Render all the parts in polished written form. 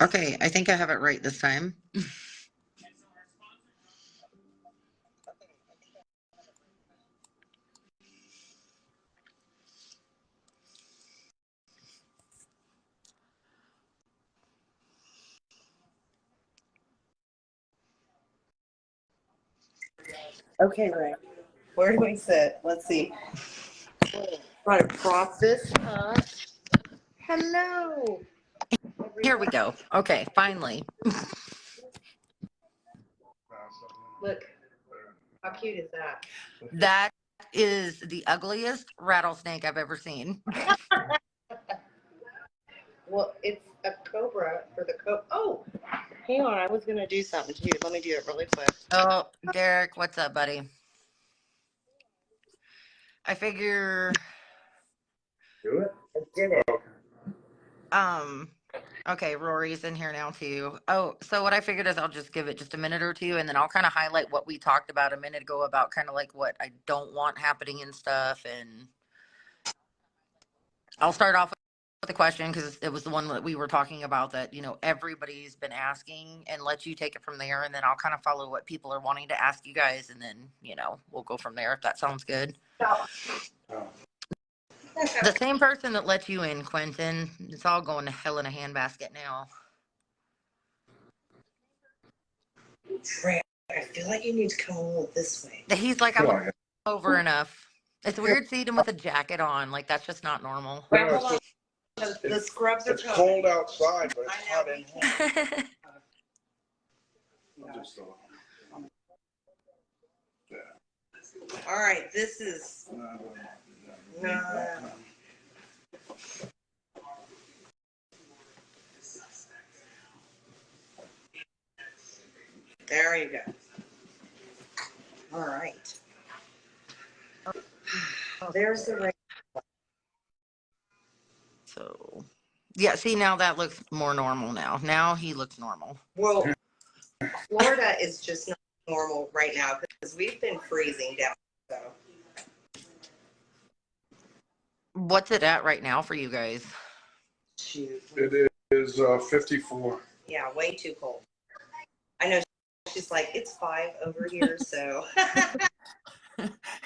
Okay, I think I have it right this time. Okay, Ray. Where do we sit? Let's see. Try to prop this up. Hello. Here we go. Okay, finally. Look, how cute is that? That is the ugliest rattlesnake I've ever seen. Well, it's a cobra for the Oh, hang on. I was going to do something too. Let me do it really quick. Oh, Derek, what's up, buddy? I figure... Do it? I did it. Okay, Rory's in here now too. Oh, so what I figured is I'll just give it just a minute or two, and then I'll kind of highlight what we talked about a minute ago about kind of like what I don't want happening and stuff. And I'll start off with the question because it was the one that we were talking about that, you know, everybody's been asking, and let you take it from there. And then I'll kind of follow what people are wanting to ask you guys, and then, you know, we'll go from there if that sounds good. The same person that let you in, Quentin. It's all going to hell in a handbasket now. Ray, I feel like you need to come a little this way. He's like, I'm over enough. It's weird seeing him with a jacket on. Like, that's just not normal. Wait, hold on. The scrubs are It's cold outside, but it's hot in here. All right, this is... There you go. All right. There's the ring. So, yeah, see, now that looks more normal now. Now he looks normal. Well, Florida is just not normal right now because we've been freezing down. So. What's it at right now for you guys? Shoot. It is 54. Yeah, way too cold. I know she's like, it's 5 over here, so.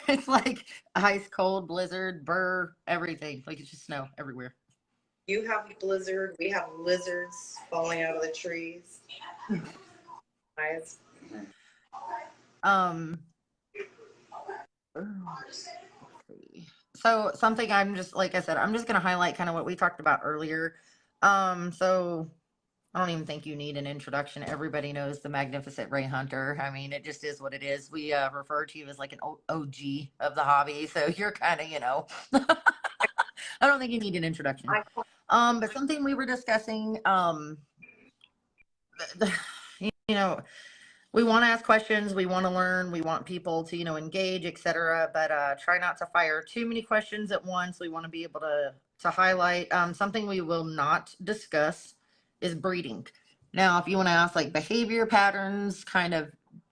It's like ice cold, blizzard, burr, everything. Like it's just snow everywhere. You have blizzard. We have lizards falling out of the trees. Guys. So something I'm just, like I said, I'm just going to highlight kind of what we talked about earlier. So I don't even think you need an introduction. Everybody knows the Magnificent Ray Hunter. I mean, it just is what it is. We refer to you as like an OG of the hobby. So you're kind of, you know, I don't think you need an introduction. But something we were discussing, you know, we want to ask questions, we want to learn, we want people to, you know, engage, etc. But try not to fire too many questions at once. We want to be able to highlight. Something we will not discuss is breeding. Now, if you want to ask like behavior patterns, kind of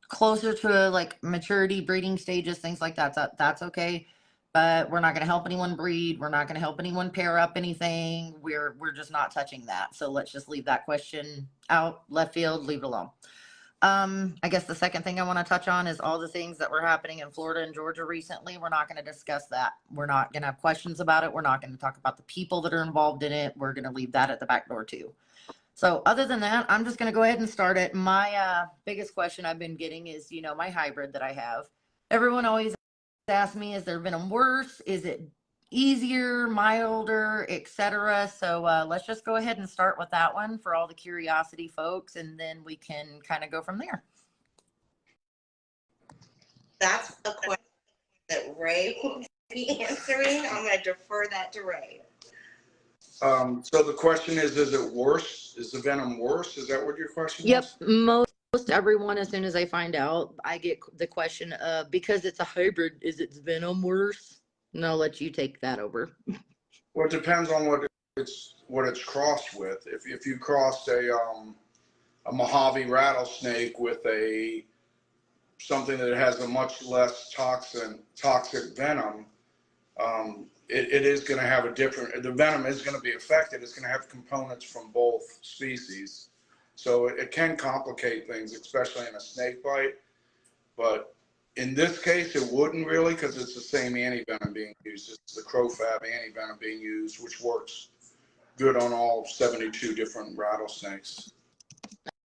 closer to like maturity, breeding stages, things like that, that's okay. But we're not going to help anyone breed. We're not going to help anyone pair up anything. We're just not touching that. So let's just leave that question out, left field, leave it alone. I guess the second thing I want to touch on is all the things that were happening in Florida and Georgia recently. We're not going to discuss that. We're not going to have questions about it. We're not going to talk about the people that are involved in it. We're going to leave that at the back door too. So other than that, I'm just going to go ahead and start it. My biggest question I've been getting is, you know, my hybrid that I have. Everyone always asks me, is their venom worse? Is it easier, milder, etc.? So let's just go ahead and start with that one for all the curiosity folks, and then we can kind of go from there. That's a question that Ray will be answering. I'm going to defer that to Ray. So the question is it worse? Is the venom worse? Is that what your question Yep, was? most everyone, as soon as I find out, I get the question of, because it's a hybrid, is its venom worse? And I'll let you take that over. Well, it depends on what it's crossed with. If you crossed a Mojave rattlesnake with something that has a much less toxic venom, it is going to have a different, the venom is going to be affected. It's going to have components from both species. So it can complicate things, especially in a snake bite. But in this case, it wouldn't really, because it's the same antivenom being used. It's the Crofab antivenom being used, which works good on all 72 different rattlesnakes.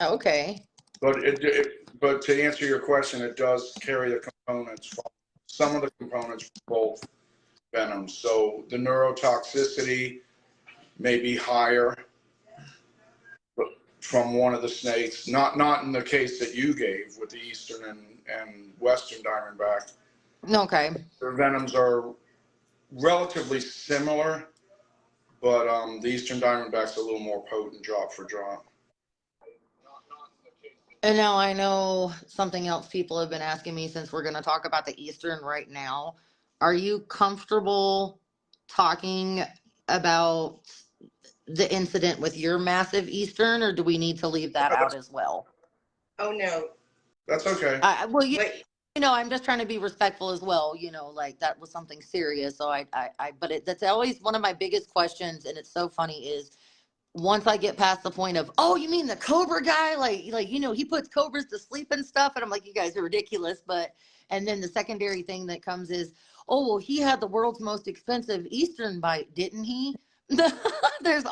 Okay. But but to answer your question, it does carry the components from some of the components from both venoms. So the neurotoxicity may be higher from one of the snakes, not in the case that you gave with the eastern and western diamondback. Okay. Their venoms are relatively similar, but the eastern diamondback's a little more potent drop for drop. And now I know something else people have been asking me, since we're going to talk about the eastern right now. Are you comfortable talking about the incident with your massive eastern, or do we need to leave that out as well? Oh, no. That's okay. Well, But you know, I'm just trying to be respectful as well. You know, like that was something serious. So but that's always one of my biggest questions. And it's so funny is, once I get past the point of, oh, you mean the Cobra guy? Like, you know, he puts Cobras to sleep and stuff. And I'm like, you guys are ridiculous. But, and then the secondary thing that comes is, oh, well, he had the world's most expensive Eastern bite, didn't he? There's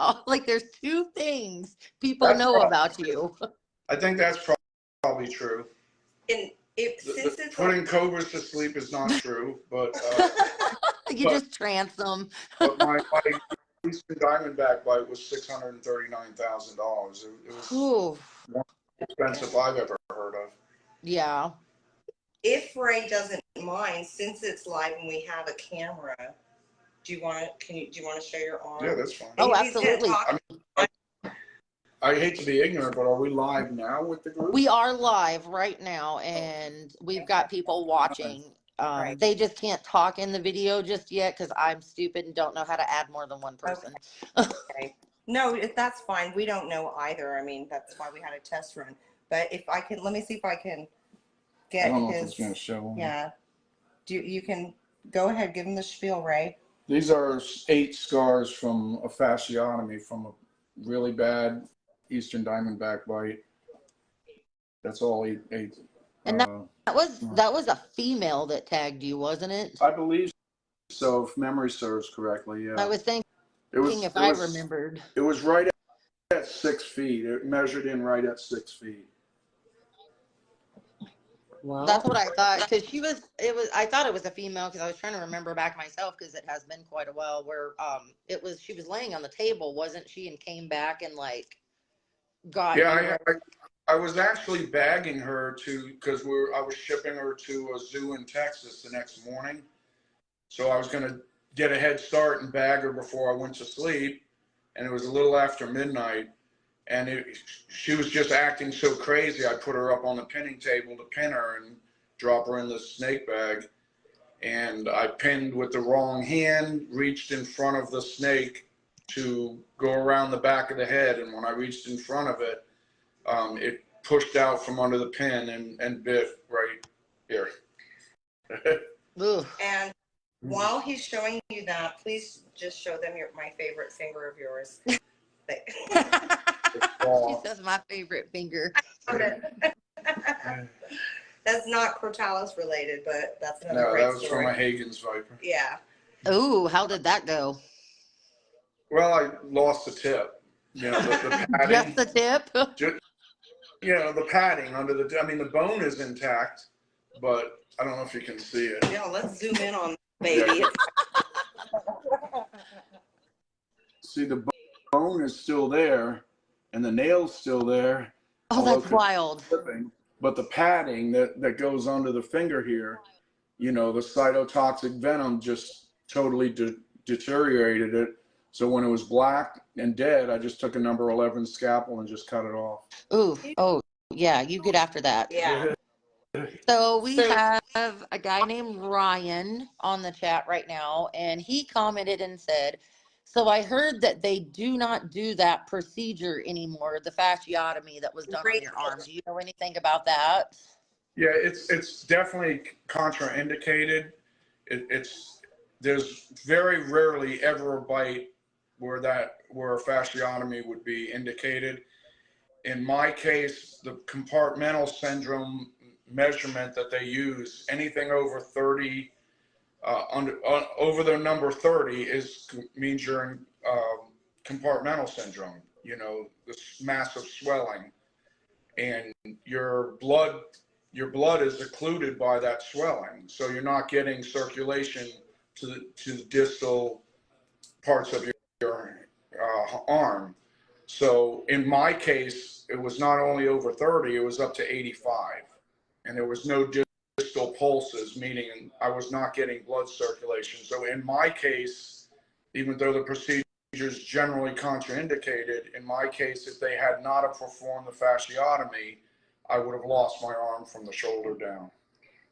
two things people That's know about you. I think that's probably true. and since it's Putting cobras to sleep is not true, but You just trance them. but my Eastern Diamondback bite was $639,000. It was Ooh, one of the expensive I've ever heard of. yeah. if Ray doesn't mind, since it's live and we have a camera, do you want to show your arm? Yeah, that's fine. Oh, And he's gonna absolutely. talk- I hate to be ignorant, but are we live now with the group? We are live right now, and we've got people watching. Right. They just can't talk in the video just yet because I'm stupid and don't know how to add more than one person. Okay. No, that's fine. We don't know either. I mean, that's why we had a test run. But if I can, let me see if I can get I don't know if his. it's going to show. Yeah. You can go ahead, give him the spiel, Ray. These are 8 scars from a fasciotomy from a really bad Eastern Diamondback bite. That's all 8. And that was a female that tagged you, wasn't it? I believe so, if memory serves correctly. Yeah. I was thinking if I remembered. It was right at 6 feet. It measured in right at 6 feet. Well, That's what I thought, because I thought it was a female, because I was trying to remember back myself, because it has been quite a while, where she was laying on the table, wasn't she, and came back and like got Yeah, I was actually bagging her because I was shipping her to a zoo in Texas the next morning. So I was going to get a head start and bag her before I went to sleep. And it was a little after midnight. And she was just acting so crazy. I put her up on the pinning table to pin her and drop her in the snake bag. And I pinned with the wrong hand, reached in front of the snake to go around the back of the head. And when I reached in front of it, it pushed out from under the pin and bit right here. and while he's showing you that, please just show them my favorite finger of yours. She says my favorite finger. That's not Crotalus related, but that's another No, great that was story. from a Hagen's viper. Yeah. Ooh, how did that go? Well, I lost the tip. You know, the padding. Just the tip? You know, the padding under the. I mean, the bone is intact, but I don't know if you can see it. Yeah, let's zoom in on baby. See, the bone is still there, and the nail's still there. Oh, that's wild. But the padding that goes under the finger here, you know, the cytotoxic venom just totally deteriorated it. So when it was black and dead, I just took a number 11 scalpel and just cut it off. Ooh, oh, yeah, you get after that. Yeah. So we have a guy named Ryan on the chat right now, and he commented and said, so I heard that they do not do that procedure anymore, the fasciotomy that was done on your arm. Do you know anything about that? Yeah, it's definitely contraindicated. there's very rarely ever a bite where a fasciotomy would be indicated. In my case, the compartmental syndrome measurement that they use, anything over 30, over the number 30 means you're in compartmental syndrome, you know, this massive swelling, and your blood is occluded by that swelling, so you're not getting circulation to the distal parts of your arm. So in my case, it was not only over 30, it was up to 85, and there was no distal pulses, meaning I was not getting blood circulation. So in my case, even though the procedure is generally contraindicated, in my case, if they had not have performed the fasciotomy, I would have lost my arm from the shoulder down.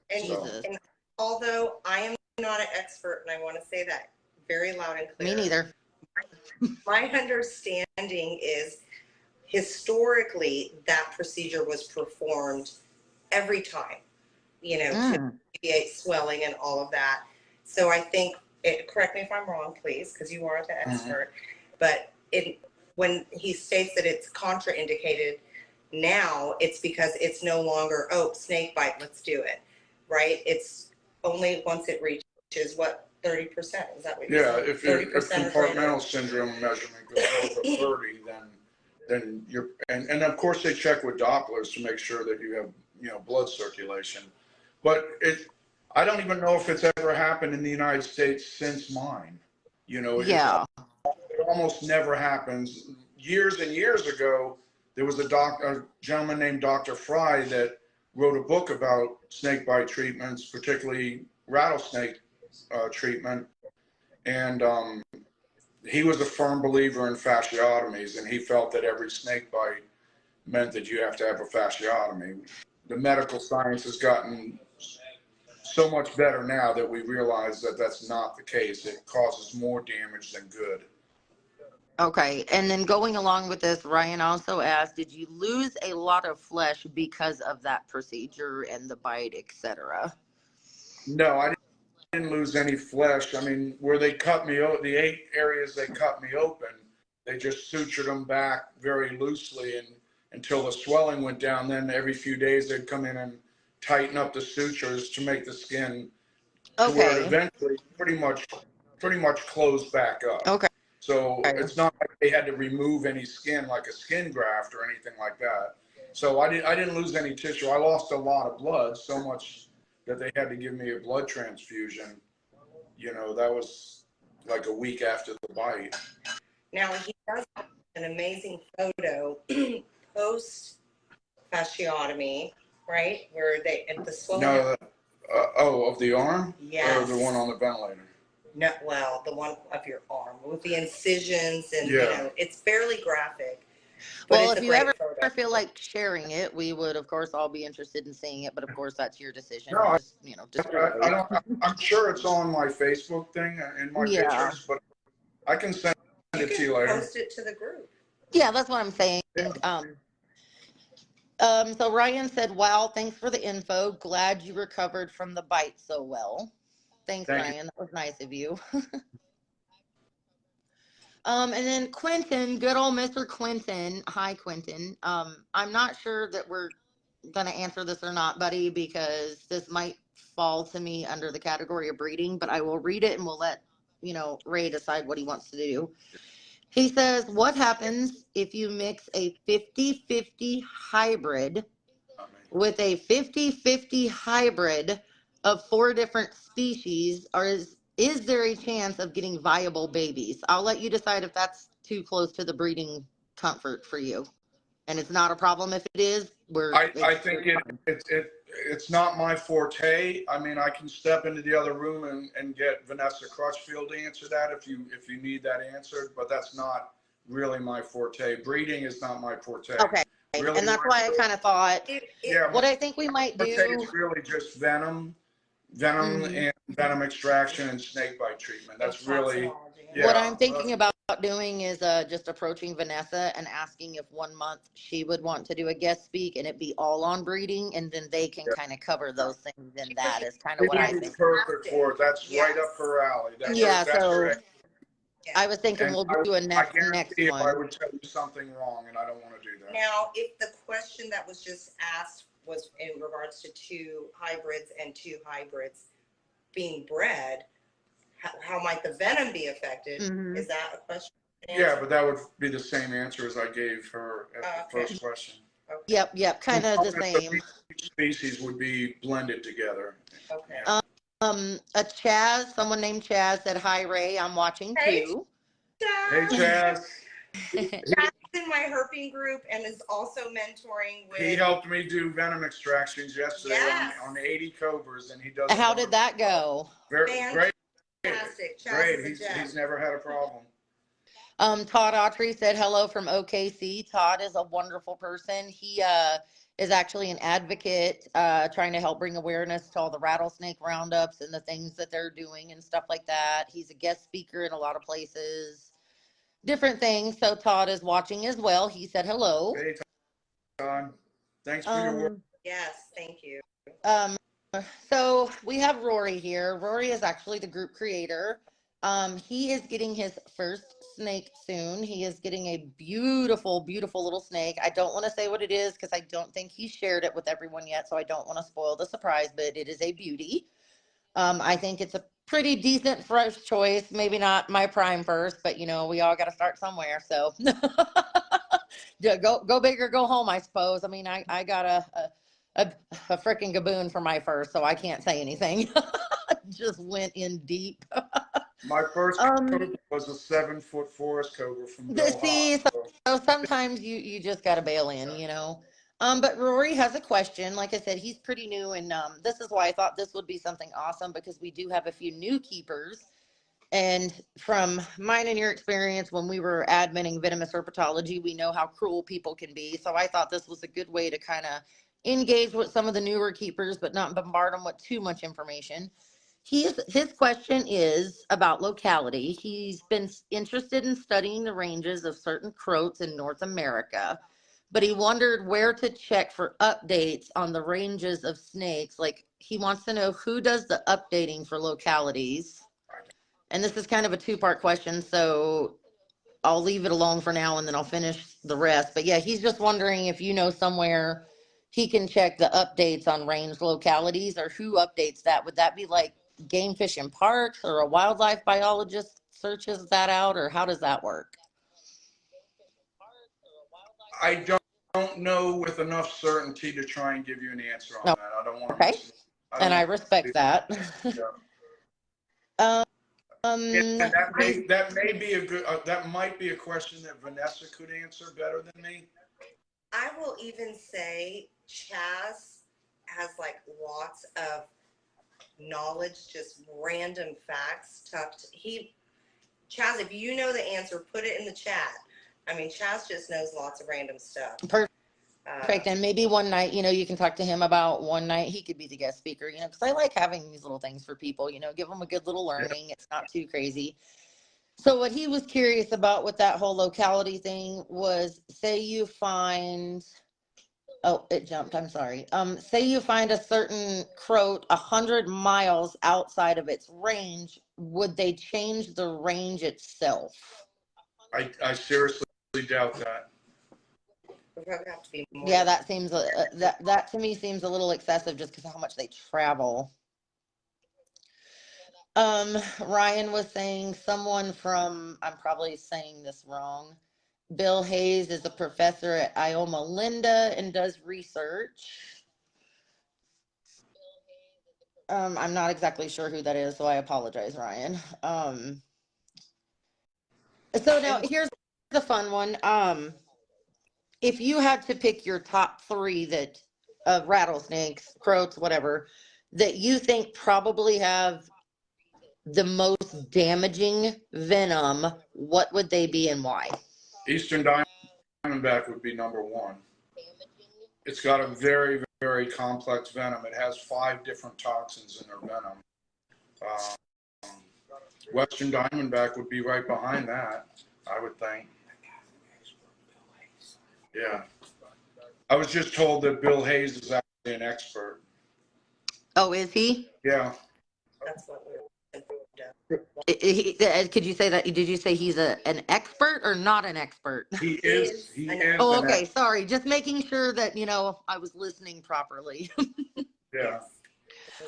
And although I am not an expert, and I want to say that very loud and clear. Me neither. My understanding is historically that procedure was performed every time, you know, to alleviate swelling and all of that. So I think, correct me if I'm wrong, please, because you are the expert, but when he states that it's contraindicated now, it's because it's no longer, oh, snake bite, let's do it, right? It's only once it reaches what, 30%? Is that what you're saying? If compartmental syndrome measurement goes over 30, then you're, and of course they check with Dopplers to make sure that you have, you know, blood circulation. But I don't even know if it's ever happened in the United States since mine. You know, it almost never happens. Years and years ago, there was a gentleman named Dr. Fry that wrote a book about snake bite treatments, particularly rattlesnake treatment, and he was a firm believer in fasciotomies, and he felt that every snake bite meant that you have to have a fasciotomy. The medical science has gotten so much better now that we realize that that's not the case. It causes more damage than good. Okay, and then going along with this, Ryan also asked, did you lose a lot of flesh because of that procedure and the bite, etc.? No, I didn't lose any flesh. I mean, where they cut me, the 8 areas they cut me open, they just sutured them back very loosely, and until the swelling went down. Then every few days they'd come in and tighten up the sutures to make the skin to where it eventually pretty much closed back up. Okay. So it's not like they had to remove any skin like a skin graft or anything like that. So I didn't lose any tissue. I lost a lot of blood, so much that they had to give me a blood transfusion. You know, that was like a week after the bite. Now he does have an amazing photo post fasciotomy, right? Where the swelling. No, of the arm? Yes. Or the one on the ventilator? No, well, the one of your arm with the incisions and, you know, it's fairly graphic. Well, if you ever feel like sharing it, we would, of course, all be interested in seeing it. But of course, that's your decision. No, I'm sure it's on my Facebook thing in my pictures, but I can send it to you later. Post it to the group. Yeah, that's what I'm saying. Yeah. So Ryan said, wow, thanks for the info. Glad you recovered from the bite so well. Thank Ryan. You. That was nice of you. And then Quentin, good old Mr. Quentin. Hi, Quentin. I'm not sure that we're going to answer this or not, buddy, because this might fall to me under the category of breeding, but I will read it and we'll let, Ray decide what he wants to do. He says, what happens if you mix a 50-50 hybrid with a 50-50 hybrid of 4 different species, or is there a chance of getting viable babies? I'll let you decide if that's too close to the breeding comfort for you. And it's not a problem if it is. I think it's not my forte. I mean, I can step into the other room and get Vanessa Crutchfield to answer that if you need that answered, but that's not really my forte. Breeding is not my forte. Okay. Really, and that's why I kind of thought, what I think we might do. It's really just venom Mm-hmm. and venom extraction and snake bite treatment. That's really, yeah. What I'm thinking about doing is just approaching Vanessa and asking if 1 month she would want to do a guest speak and it be all on breeding, and then they can kind of cover those things. And that is kind of what I think. Perfect for it. That's right up her alley. Yeah, so I was thinking and we'll do a next if I one. would tell you something wrong, and I don't want to do that. Now, if the question that was just asked was in regards to 2 hybrids and 2 hybrids being bred, how might the venom be affected? Mhm. Is that a question? Yeah, but that would be the same answer as I gave her at the Okay. first question. Okay. Yep, kind of the same. Each species would be blended together. Okay. A Chaz, someone named Chaz said, "Hi Ray, I'm watching Hey, too." Hey, Chaz. Chaz is in my herping group and is also mentoring with. He helped me do venom extractions yesterday Yes. on 80 cobras, and he does. How did that go? Very great. Fantastic. Chaz Great. is a gem. He's never had a problem. Todd Autry said hello from OKC. Todd is a wonderful person. He is actually an advocate, trying to help bring awareness to all the rattlesnake roundups and the things that they're doing and stuff like that. He's a guest speaker in a lot of places, different things. So Todd is watching as well. He said hello. Hey, Todd. Thanks for your work. Yes, thank you. So we have Rory here. Rory is actually the group creator. He is getting his first snake soon. He is getting a beautiful, beautiful little snake. I don't want to say what it is because I don't think he shared it with everyone yet, so I don't want to spoil the surprise, but it is a beauty. I think it's a pretty decent first choice. Maybe not my prime first, but we all got to start somewhere. So go big or go home, I suppose. I mean, I got a freaking gaboon for my first, so I can't say anything. Just went in deep. My first cobra was a 7-foot forest cobra from G.O.A.T. So sometimes you just got to bail in, But Rory has a question. Like I said, he's pretty new, and this is why I thought this would be something awesome, because we do have a few new keepers. And from mine and your experience, when we were admitting venomous herpetology, we know how cruel people can be. So I thought this was a good way to kind of engage with some of the newer keepers, but not bombard them with too much information. His question is about locality. He's been interested in studying the ranges of certain croats in North America, but he wondered where to check for updates on the ranges of snakes. Like, he wants to know who does the updating for localities. And this is kind of a 2-part question, so I'll leave it alone for now and then I'll finish the rest. But yeah, he's just wondering if somewhere he can check the updates on range localities, or who updates that. Would that be like Game Fish and Parks, or a wildlife biologist searches that out, or how does that work? I don't know with enough certainty to try and give you an answer on that. I don't want to. Okay, and I respect that. That may be a good. That might be a question that Vanessa could answer better than me. I will even say Chaz has like lots of knowledge, just random facts tucked. Chaz, if you know the answer, put it in the chat. I mean, Chaz just knows lots of random stuff. Perfect. And maybe one night, you can talk to him about one night. He could be the guest speaker, because I like having these little things for people, give them a good little learning. It's not too crazy. So what he was curious about with that whole locality thing was, say you find, oh, it jumped. I'm sorry. Say you find a certain croat 100 miles outside of its range. Would they change the range itself? I seriously doubt that. Have to be more. Yeah, that seems that to me seems a little excessive, just because of how much they travel. Ryan was saying someone from, I'm probably saying this wrong, Bill Hayes is a professor at Ioma Linda and does research. I'm not exactly sure who that is, so I apologize, Ryan. So now here's the fun one. If you had to pick your top 3 that of rattlesnakes, croats, whatever, that you think probably have the most damaging venom, what would they be and why? Eastern Diamondback would be number 1. It's got a very, very complex venom. It has 5 different toxins in their venom. Western Diamondback would be right behind that, I would think. Yeah. I was just told that Bill Hayes is actually an expert. Oh, is he? Yeah. That's what we're. Could you say that? Did you say he's an expert or not an expert? He is Oh, an okay. expert. Sorry. Just making sure that, I was listening properly. Yeah.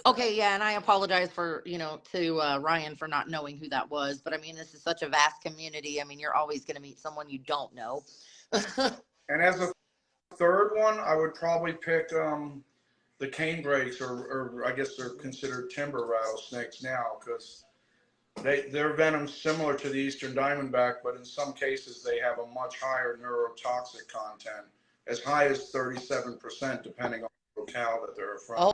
Okay. Yeah. And I apologize for, to Ryan for not knowing who that was. But I mean, this is such a vast community. I mean, you're always going to meet someone you don't know. And as a third one, I would probably pick the canebrakes, or I guess they're considered timber rattlesnakes now, because their venom's similar to the Eastern Diamondback, but in some cases they have a much higher neurotoxic content, as high as 37%, depending on the locale that they're from.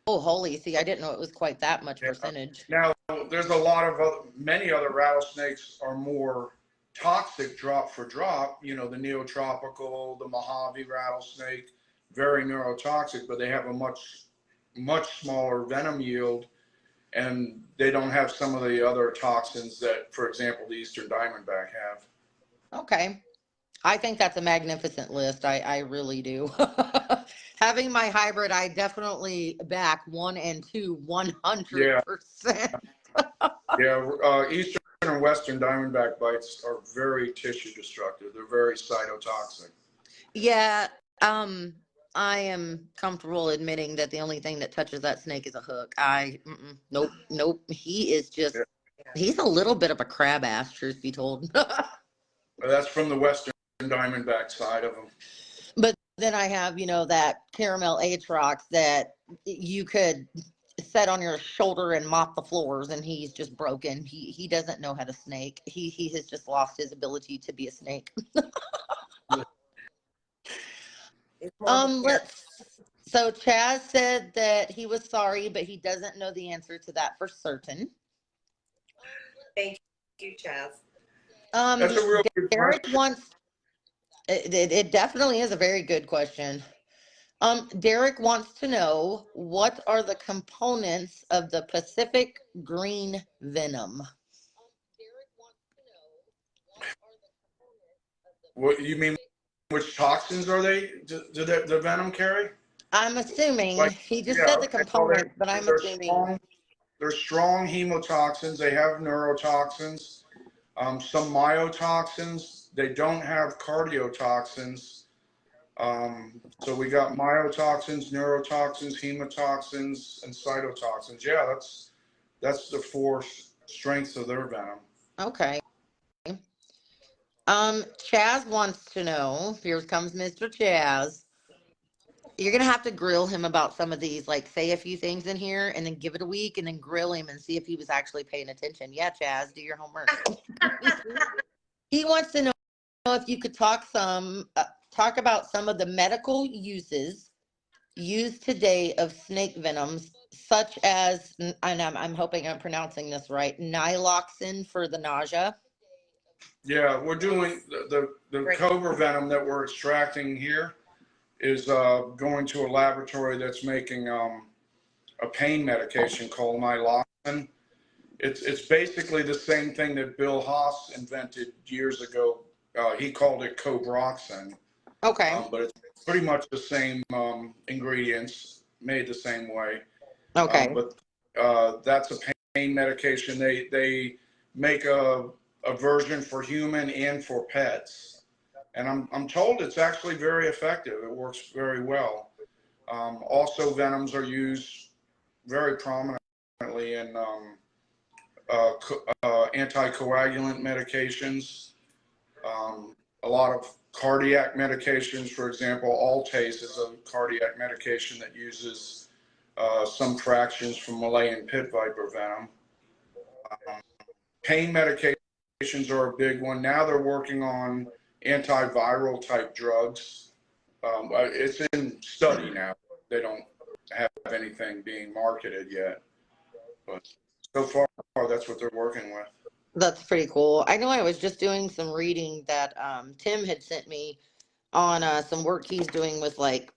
Oh, holy. See, I didn't know it was quite that much percentage. Now, there's many other rattlesnakes are more toxic drop for drop, the neotropical, the Mojave rattlesnake, very neurotoxic, but they have a much smaller venom yield, and they don't have some of the other toxins that, for example, the Eastern Diamondback have. Okay. I think that's a magnificent list. I really do. Having my hybrid, I definitely back 1 and 2 100%. Yeah. Eastern and Western Diamondback bites are very tissue destructive. They're very cytotoxic. Yeah. I am comfortable admitting that the only thing that touches that snake is a hook. Nope. He is just, he's a little bit of a crab ass, truth be told. That's from the Western Diamondback side of them. But then I have, that caramel Atrox that you could set on your shoulder and mop the floors, and he's just broken. He doesn't know how to snake. He has just lost his ability to be a snake. So Chaz said that he was sorry, but he doesn't know the answer to that for certain. Thank you, Chaz. That's a real good Derek question. wants. It definitely is a very good question. Derek wants to know, what are the components of the Pacific green venom? What you mean? Which toxins are they? Do the venom carry? I'm assuming he just said the components, but I'm they're assuming they're strong hemotoxins. They have neurotoxins, some myotoxins. They don't have cardiotoxins. So we got myotoxins, neurotoxins, hemotoxins, and cytotoxins. Yeah, that's the 4 strengths of their venom. Okay. Chaz wants to know, here comes Mr. Chaz. You're going to have to grill him about some of these, like say a few things in here and then give it a week and then grill him and see if he was actually paying attention. Yeah, Chaz, do your homework. He wants to know if you could talk about some of the medical uses used today of snake venoms, such as, and I'm hoping I'm pronouncing this right, nyloxin for the nausea. Yeah, we're doing the cobra venom that we're extracting here is going to a laboratory that's making a pain medication called nyloxin. It's basically the same thing that Bill Haas invented years ago. He called it cobroxin. Okay. But it's pretty much the same ingredients, made the same way. Okay. But that's a pain medication. They make a version for human and for pets. And I'm told it's actually very effective. It works very well. Also, venoms are used very prominently in anticoagulant medications. A lot of cardiac medications, for example, Altase is a cardiac medication that uses some fractions from Malayan pit viper venom. Pain medications are a big one. Now they're working on antiviral type drugs. It's in study now. They don't have anything being marketed yet, but so far that's what they're working with. That's pretty cool. I know I was just doing some reading that Tim had sent me on some work he's doing with like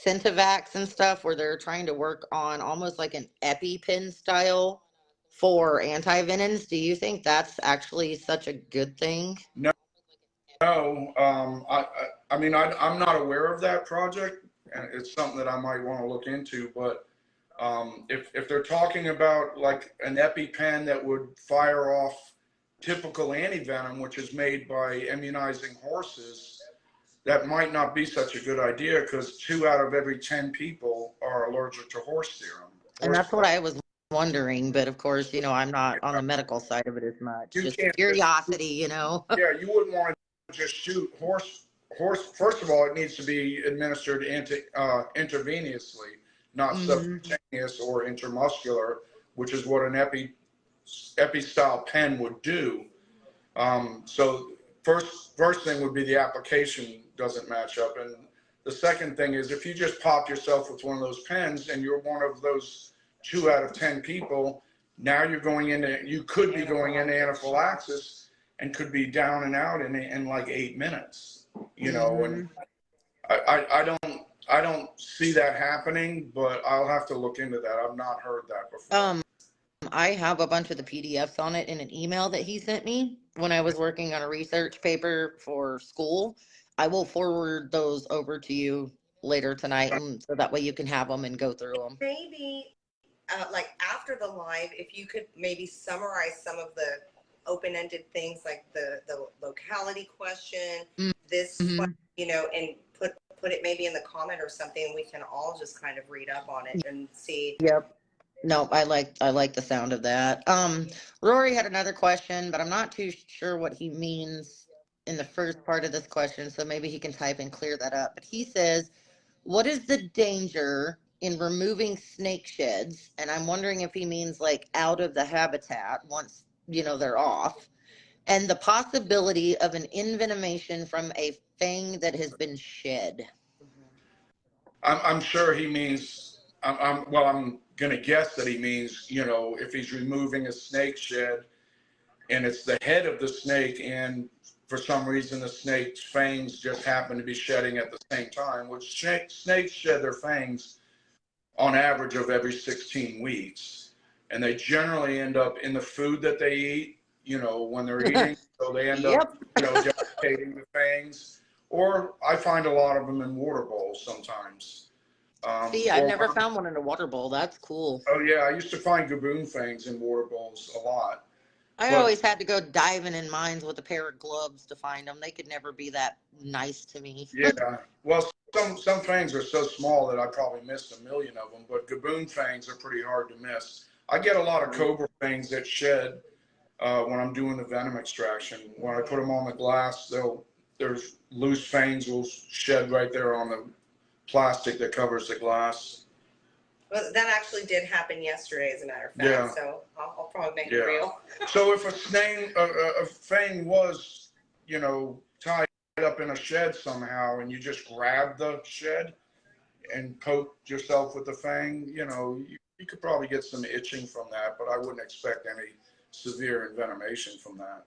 Syntovax and stuff, where they're trying to work on almost like an EpiPen style for anti-venoms. Do you think that's actually such a good thing? No, no. I mean, I'm not aware of that project, and it's something that I might want to look into. But if they're talking about like an EpiPen that would fire off typical antivenom, which is made by immunizing horses, that might not be such a good idea because 2 out of every 10 people are allergic to horse serum. And that's what I was wondering, but of course, I'm not on the medical side of it as much. You Just can't curiosity, Yeah, you wouldn't want to just shoot horse. First of all, it needs to be administered intravenously, not subcutaneous or intramuscular, which is what an epi style pen would do. So first thing would be the application doesn't match up, and the second thing is if you just pop yourself with one of those pens and you're one of those 2 out of 10 people, now you could be going into anaphylaxis and could be down and out in like 8 minutes, and I don't see that happening, but I'll have to look into that. I've not heard that before. I have a bunch of the PDFs on it in an email that he sent me when I was working on a research paper for school. I will forward those over to you later tonight, and so that way you can have them and go through them. Maybe, like after the live, if you could maybe summarize some of the open-ended things like the locality question, this, and put it maybe in the comment or something. We can all just kind of read up on it and see. Yep. No, I like the sound of that. Rory had another question, but I'm not too sure what he means in the first part of this question, so maybe he can type and clear that up. But he says, what is the danger in removing snake sheds? And I'm wondering if he means like out of the habitat once, they're off. And the possibility of an envenomation from a fang that has been shed. I'm sure he means, I'm going to guess that he means, if he's removing a snake shed and it's the head of the snake and for some reason the snake's fangs just happen to be shedding at the same time, which snakes shed their fangs on average of every 16 weeks. And they generally end up in the food that they eat, when they're eating. So they end up, defecating the fangs. Or I find a lot of them in water bowls sometimes. See, I've never found one in a water bowl. That's cool. Oh yeah, I used to find gaboon fangs in water bowls a lot. I always had to go diving in mines with a pair of gloves to find them. They could never be that nice to me. Yeah, well, some fangs are so small that I probably missed a million of them, but gaboon fangs are pretty hard to miss. I get a lot of cobra fangs that shed when I'm doing the venom extraction. When I put them on the glass, there's loose fangs will shed right there on the plastic that covers the glass. Well, that actually did happen yesterday, as a matter of fact. Yeah. So I'll probably make it real. So if a fang was, tied up in a shed somehow, and you just grab the shed and poke yourself with the fang, you could probably get some itching from that, but I wouldn't expect any severe envenomation from that.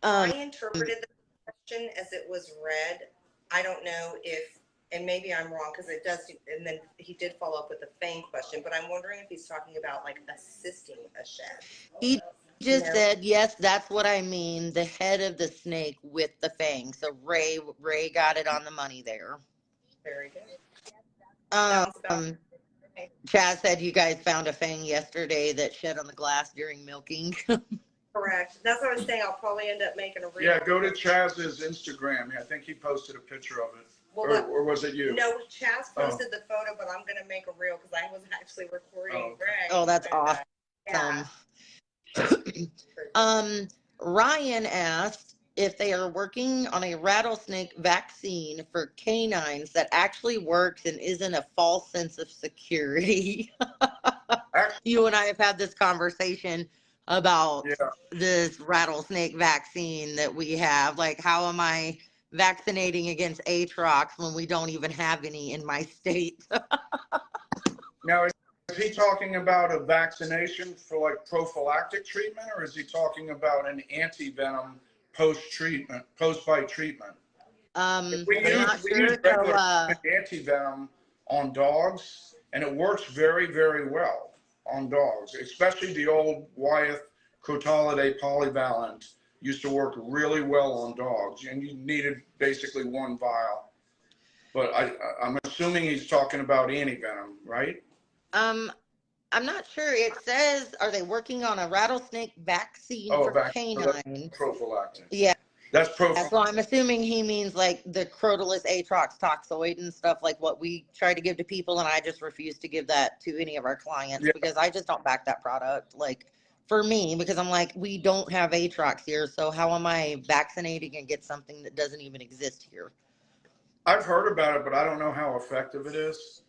I interpreted the question as it was read. I don't know if, and maybe I'm wrong because it does, and then he did follow up with the fang question, but I'm wondering if he's talking about like assisting a shed. He just said, yes, that's what I mean. The head of the snake with the fang. So Ray got it on the money there. Very good. Chaz said you guys found a fang yesterday that shed on the glass during milking. Correct. That's what I was saying. I'll probably end up making a reel. Yeah, go to Chaz's Instagram. I think he posted a picture of it. Well, or was it you? No, Chaz posted the photo, but I'm going to make a reel because I was actually recording Greg. Oh, that's awesome. Yeah. Ryan asked if they are working on a rattlesnake vaccine for canines that actually works and isn't a false sense of security. You and I have had this conversation about this rattlesnake vaccine that we have. Like, how am I vaccinating against Atrox when we don't even have any in my state? Now, is he talking about a vaccination for like prophylactic treatment, or is he talking about an anti-venom post-bite treatment? We use regular anti-venom on dogs, and it works very, very well. on dogs, especially the old Wyeth Crotalus polyvalent used to work really well on dogs, and you needed basically one vial. But I'm assuming he's talking about antivenom, right? Um, I'm not sure. It says, are they working on a rattlesnake vaccine Oh, for back canines? prophylactic. Yeah. That's prophylactic. So I'm assuming he means like the Crotalus Atrox toxoid and stuff like what we try to give to people, and I just refuse to give that to any of our clients because I just don't back that product. Like for me, because I'm like, we don't have Atrox here, so how am I vaccinating and get something that doesn't even exist here? I've heard about it, but I don't know how effective it is.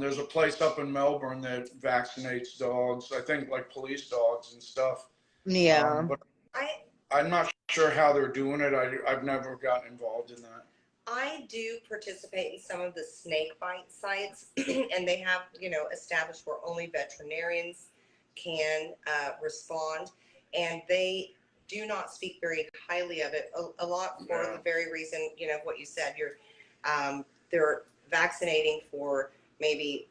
There's a place up in Melbourne that vaccinates dogs, I think like police dogs and stuff. Yeah. But I'm not sure how they're doing it. I've never gotten involved in that. I do participate in some of the snake bite sites, and they have, established where only veterinarians can respond, and they do not speak very highly of it. A lot for the very reason, what you said. They're vaccinating for maybe,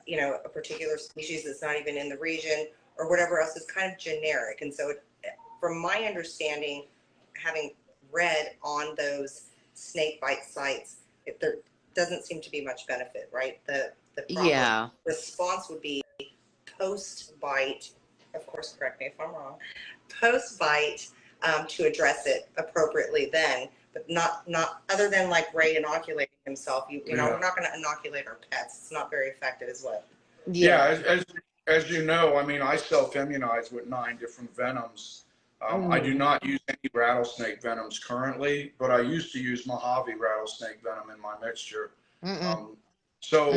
a particular species that's not even in the region or whatever else is kind of generic, and so from my understanding, having read on those snake bite sites, there doesn't seem to be much benefit, right? The proper response would be post bite. Of course, correct me if I'm wrong. Post bite to address it appropriately then, but not other than like Ray inoculating himself. We're not going to inoculate our pets. It's not very effective, is what. Yeah, as you know, I mean, I self-immunize with 9 different venoms. I do not use any rattlesnake venoms currently, but I used to use Mojave rattlesnake venom in my mixture. So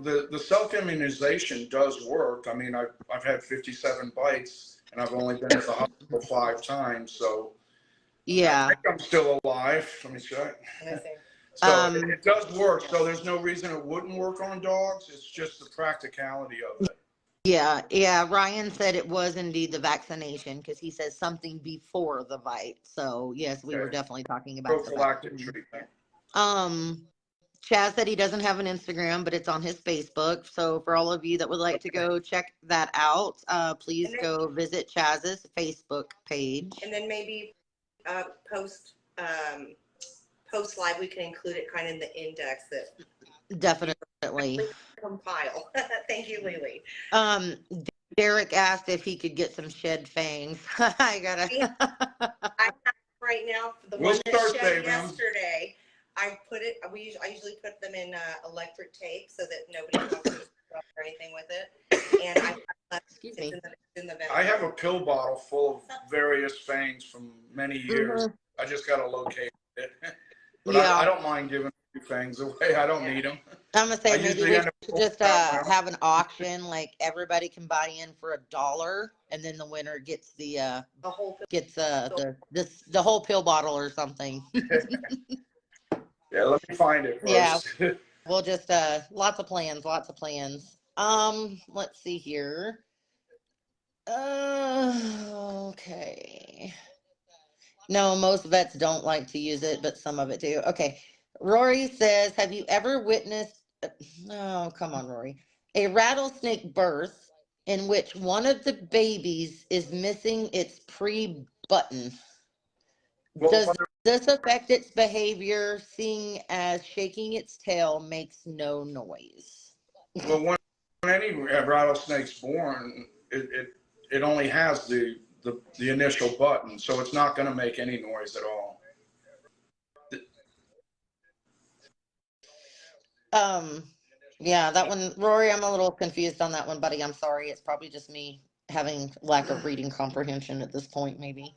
the self-immunization does work. I mean, I've had 57 bites, and I've only been at the hospital 5 times. So I think I'm still alive. Let me check. So it does work. So there's no reason it wouldn't work on dogs. It's just the practicality of it. Yeah. Ryan said it was indeed the vaccination because he says something before the bite. So yes, we were definitely talking about prophylactic treatment. Chaz said he doesn't have an Instagram, but it's on his Facebook. So for all of you that would like to go check that out, please go visit Chaz's Facebook page. And then maybe post live, we can include it kind of in the index that definitely compile. Thank you, Lily. Derek asked if he could get some shed fangs. I have right now the one that shed yesterday. I usually put them in electric tape so that nobody comes or anything with it. And I have a pill bottle full of various fangs from many years. I just got to locate it. But I don't mind giving a few fangs away. I don't need them. I'm gonna say maybe we should just have an auction, like everybody can buy in for $1, and then the winner gets the whole pill bottle or something. Yeah, let me find it first. Yeah, we'll just lots of plans. Let's see here. Okay. No, most vets don't like to use it, but some of it do. Okay. Rory says, have you ever witnessed, oh, come on, Rory, a rattlesnake birth in which one of the babies is missing its pre-button? Does this affect its behavior, seeing as shaking its tail makes no noise? Well, when any rattlesnake's born, it only has the initial button, so it's not going to make any noise at all. Yeah, that one, Rory, I'm a little confused on that one, buddy. I'm sorry. It's probably just me having lack of reading comprehension at this point, maybe.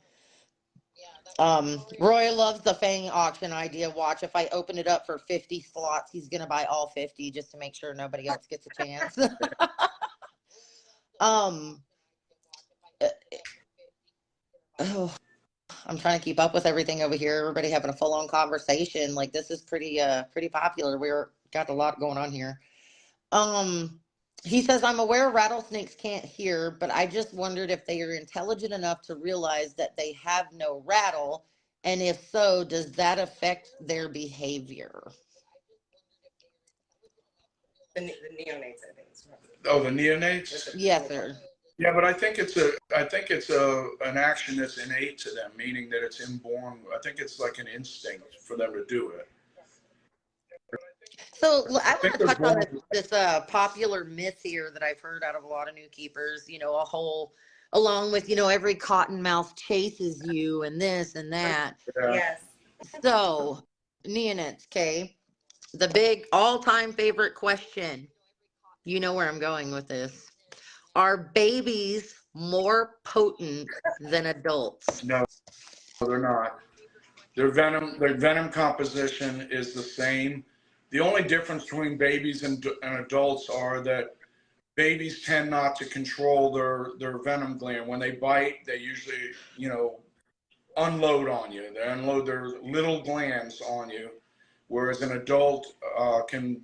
Roy loves the Fang auction idea. Watch, if I open it up for 50 slots, he's gonna buy all 50 just to make sure nobody else gets a chance. Oh, I'm trying to keep up with everything over here. Everybody having a full-on conversation. Like this is pretty popular. We're got a lot going on here. He says, I'm aware rattlesnakes can't hear, but I just wondered if they are intelligent enough to realize that they have no rattle, and if so, does that affect their behavior? The neonates, I think. Oh, the neonates? Yes, sir. Yeah, but I think it's an action that's innate to them, meaning that it's inborn. I think it's like an instinct for them to do it. So I I think want to they're touch on born. this popular myth here that I've heard out of a lot of new keepers. A whole, along with every cottonmouth chases you and this and that. Yeah. Yes. So neonates, okay. The big all-time favorite question. You know where I'm going with this. Are babies more potent than adults? No, they're not. Their venom composition is the same. The only difference between babies and adults are that babies tend not to control their venom gland. When they bite, they usually, unload on you. They unload their little glands on you, whereas an adult can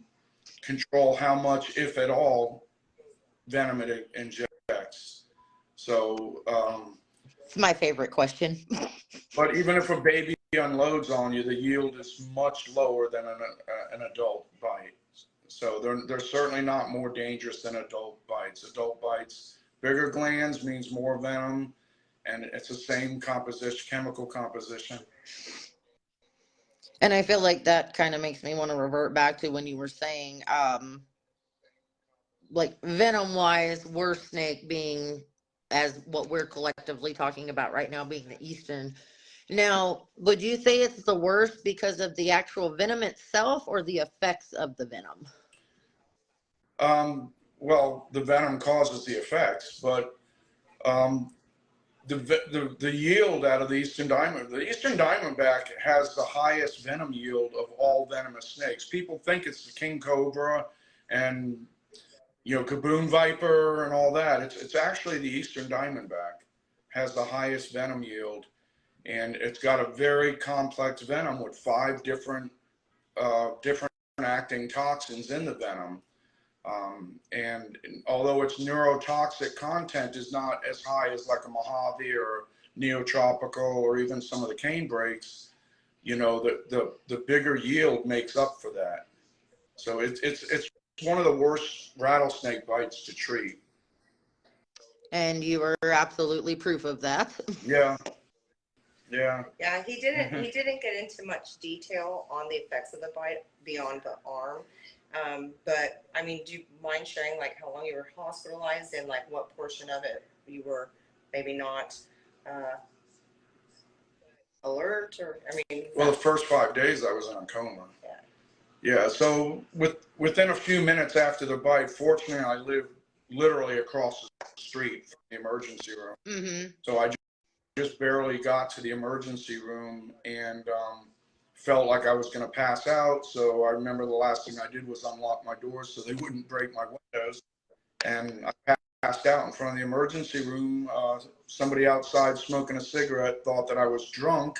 control how much, if at all, venom it injects. So, It's my favorite question. but even if a baby unloads on you, the yield is much lower than an adult bite. So they're certainly not more dangerous than adult bites. Adult bites, bigger glands means more venom, and it's the same composition, chemical composition. And I feel like that kind of makes me want to revert back to when you were saying, like venom wise, worst snake being as what we're collectively talking about right now being the eastern. Now, would you say it's the worst because of the actual venom itself or the effects of the venom? Well, the venom causes the effects, but um, the yield out of the eastern diamondback has the highest venom yield of all venomous snakes. People think it's the king cobra and Kaboom viper and all that. It's actually the eastern diamondback has the highest venom yield, and it's got a very complex venom with 5 different acting toxins in the venom. And although its neurotoxic content is not as high as like a Mojave or Neotropical or even some of the cane breaks, the bigger yield makes up for that. So it's one of the worst rattlesnake bites to treat. And you are absolutely proof of that. Yeah, yeah. Yeah, he didn't Mhm. he didn't get into much detail on the effects of the bite beyond the arm. But I mean, do you mind sharing like how long you were hospitalized and like what portion of it you were maybe not uh, alert or I mean Well, the first 5 days I was in a coma. Yeah. So within a few minutes after the bite, fortunately, I lived literally across the street from the emergency room. Mm-hmm. So I just barely got to the emergency room and felt like I was going to pass out. So I remember the last thing I did was unlock my doors so they wouldn't break my windows. And I passed out in front of the emergency room. Somebody outside smoking a cigarette thought that I was drunk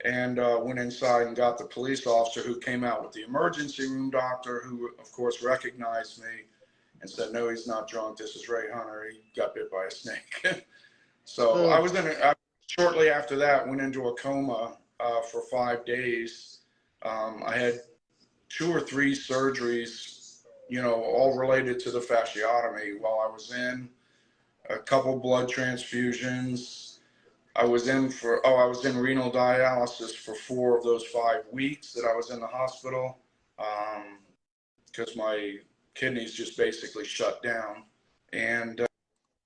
and went inside and got the police officer who came out with the emergency room doctor, who of course recognized me and said, "No, he's not drunk. This is Ray Hunter. He got bit by a snake." So shortly after that, went into a coma for 5 days. I had 2 or 3 surgeries, all related to the fasciotomy while I was in, a couple blood transfusions. I was in renal dialysis for 4 of those 5 weeks that I was in the hospital because my kidneys just basically shut down. And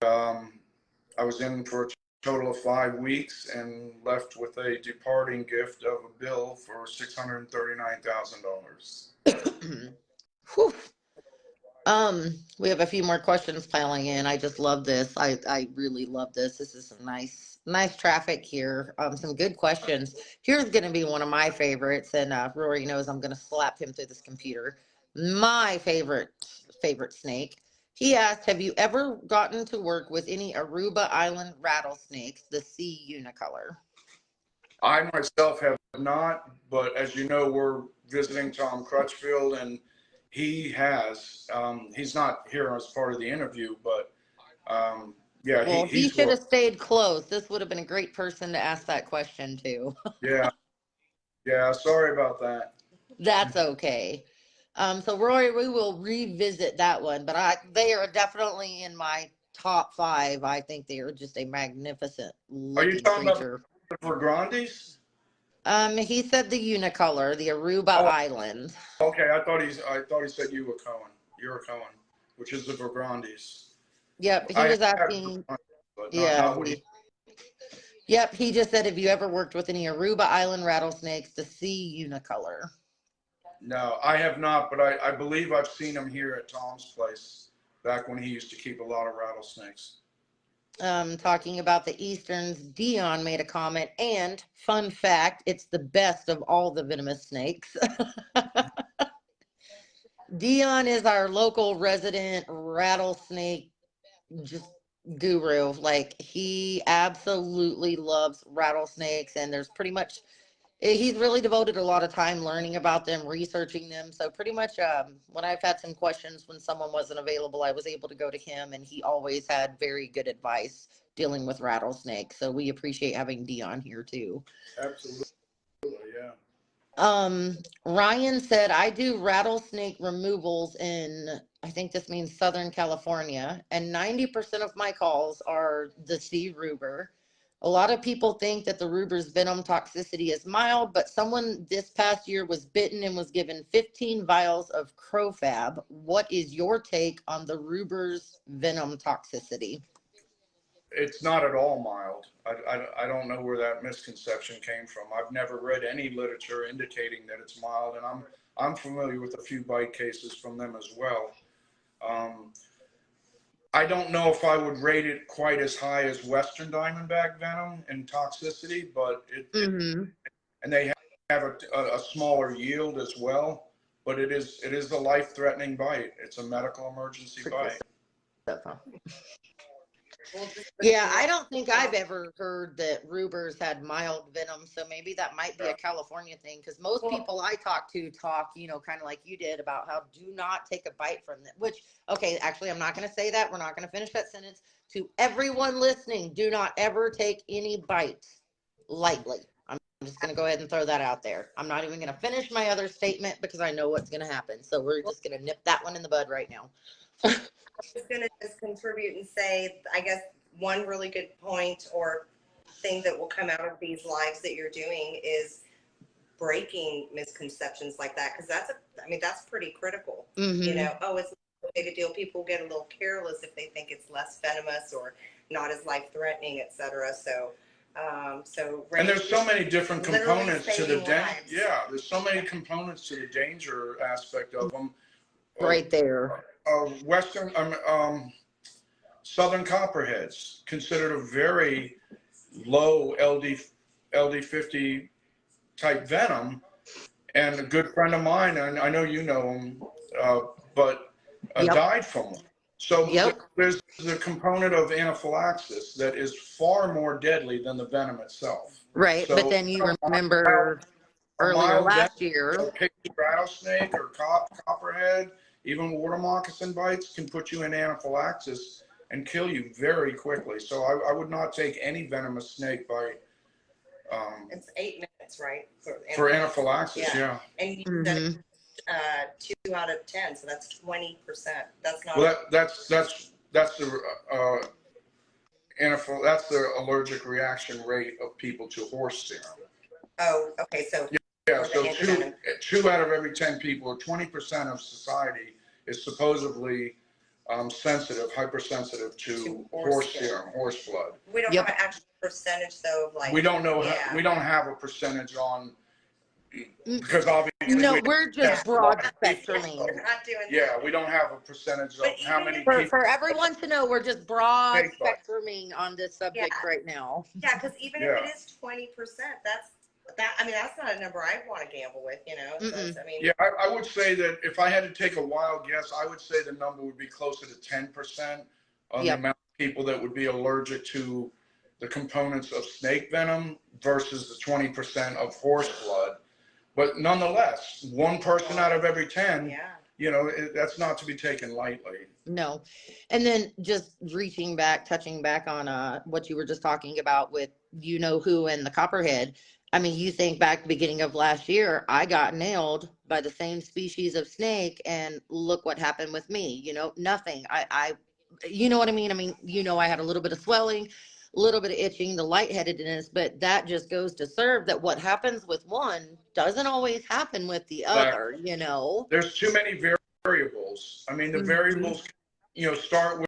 I was in for a total of 5 weeks and left with a departing gift of a bill for $639,000. Whew. We have a few more questions piling in. I just love this. I really love this. This is some nice traffic here. Some good questions. Here's going to be one of my favorites, and Rory knows I'm going to slap him through this computer. My favorite snake. He asked, "Have you ever gotten to work with any Aruba Island rattlesnakes, the sea unicolor?" I myself have not, but as you know, we're visiting Tom Crutchfield, and he has. He's not here as part of the interview, but yeah, Well, he he's should have worked. stayed close. This would have been a great person to ask that question to. Yeah, yeah. Sorry about that. That's okay. So Roy, we will revisit that one, but they are definitely in my top 5. I think they are just a magnificent Are you looking talking about creature. the Vergrandes? He said the unicolor, the Aruba Oh, Island. okay. I thought he said you were Cohen. You're a Cohen, which is the Vergrandes. Yep, he I was have asking. Vergrandes, but Yeah, not what he. yep, he just said, have you ever worked with any Aruba Island rattlesnakes to see unicolor? No, I have not, but I believe I've seen him here at Tom's place back when he used to keep a lot of rattlesnakes. Talking about the Easterns, Dion made a comment, and fun fact, it's the best of all the venomous snakes. Dion is our local resident rattlesnake just guru. Like, he absolutely loves rattlesnakes, and there's pretty much he's really devoted a lot of time learning about them, researching them. So pretty much when I've had some questions when someone wasn't available, I was able to go to him, and he always had very good advice dealing with rattlesnakes. So we appreciate having Dion here too. Absolutely, yeah. Ryan said, I do rattlesnake removals in, I think this means Southern California, and 90% of my calls are the C. ruber. A lot of people think that the ruber's venom toxicity is mild, but someone this past year was bitten and was given 15 vials of Crofab. What is your take on the ruber's venom toxicity? It's not at all mild. I don't know where that misconception came from. I've never read any literature indicating that it's mild, and I'm familiar with a few bite cases from them as well. Um, I don't know if I would rate it quite as high as Western Diamondback venom in toxicity, but Mm-hmm. and they have a smaller yield as well. But it is a life-threatening bite. It's a medical emergency bite. Yeah, I don't think I've ever heard that Ruber's had mild venom, so maybe that might be a California thing, because most people I talk to talk, kind of like you did, about how do not take a bite from them, which, okay, actually, I'm not going to say that. We're not going to finish that sentence. To everyone listening, do not ever take any bites lightly. I'm just going to go ahead and throw that out there. I'm not even going to finish my other statement because I know what's going to happen, so we're just going to nip that one in the bud right now. I was going to just contribute and say, I guess one really good point or thing that will come out of these lives that you're doing is breaking misconceptions like that, because that's pretty critical. Mm-hmm. Oh, it's a big deal. People get a little careless if they think it's less venomous or not as life-threatening, etc. And there's so many different components to the lives. yeah. There's so many components to the danger aspect of them. Right there. Western, Southern copperheads, considered a very low LD50 type venom, and a good friend of mine, and I know you know him, but Yep. died from them. So Yep. there's the component of anaphylaxis that is far more deadly than the venom itself. Right, So but then you remember earlier last year. A pygmy rattlesnake or copperhead, even water moccasin bites can put you in anaphylaxis and kill you very quickly. So I would not take any venomous snake bite. It's 8 minutes, right? For anaphylaxis, yeah. And you Mm-hmm. said 2 out of 10, so that's 20%. That's not. Well, that's the that's the allergic reaction rate of people to horse serum. Oh, okay. So yeah, so two out of every 10 people, or 20% of society, is supposedly sensitive, hypersensitive to horse serum, horse blood. We don't have an actual percentage, though, of like. We don't know. We don't have a percentage on, because obviously no, we're just broad spectruming. We're not doing yeah, we don't have a percentage of how many people. For everyone to know, we're just broad spectruming on this subject right now. Yeah, because even if it is 20%, that's not a number I want to gamble with, So, yeah, I would say that if I had to take a wild guess, I would say the number would be closer to 10% on the amount of people that would be allergic to the components of snake venom versus the 20% of horse blood. But nonetheless, one person out of every 10, that's not to be taken lightly. No. And then just touching back on what you were just talking about with who and the copperhead. I mean, you think back beginning of last year, I got nailed by the same species of snake, and look what happened with me. You know, nothing. You know what I mean? I mean, you know, I had a little bit of swelling, a little bit of itching, the lightheadedness, but that just goes to serve that what happens with one doesn't always happen with the other, you know? There's too many variables. I mean, the Mhm. variables, you know, start with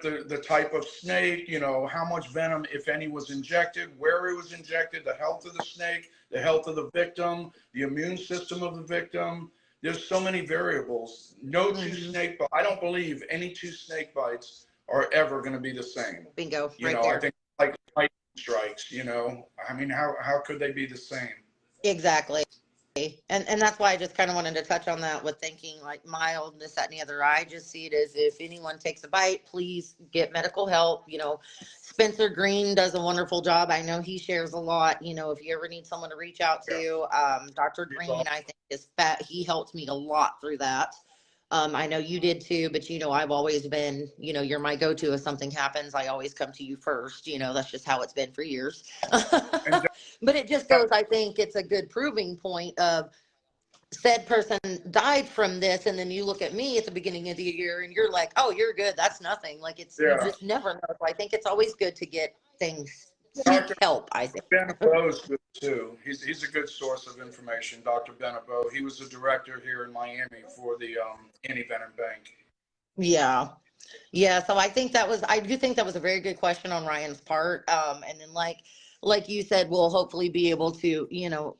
the type of snake, you know, how much venom, if any, was injected, where it was injected, the health of the snake, the health of the victim, the immune system of the victim. There's so many variables. No two Mhm. snake, I don't believe any two snake bites are ever going to be the same. Bingo, You right know, I there. think like lightning strikes, you know, I mean, how could they be the same? Exactly. And that's why I just kind of wanted to touch on that with thinking like mild, this, that, and the other. I just see it as if anyone takes a bite, please get medical help. You know, Spencer Green does a wonderful job. I know he shares a lot. You know, if you ever need someone to reach out Yeah. to, Dr. Green, I think is fat. He helped me a lot through that. I know you did too, but you know, I've always been, you know, you're my go-to if something happens. I always come to you first. You know, that's just how it's been for years. And But it just goes, I think it's a good proving point of said person died from this. And then you look at me at the beginning of the year and you're like, oh, you're good. That's nothing. Like you yeah, just never know. So I think it's always good to get things, seek Dr. help, I think. Benebeau is good too. He's a good source of information, Dr. Benebeau. He was the director here in Miami for the anti-venom bank. Yeah. Yeah. So I do think that was a very good question on Ryan's part. And then like you said, we'll hopefully be able to, you know,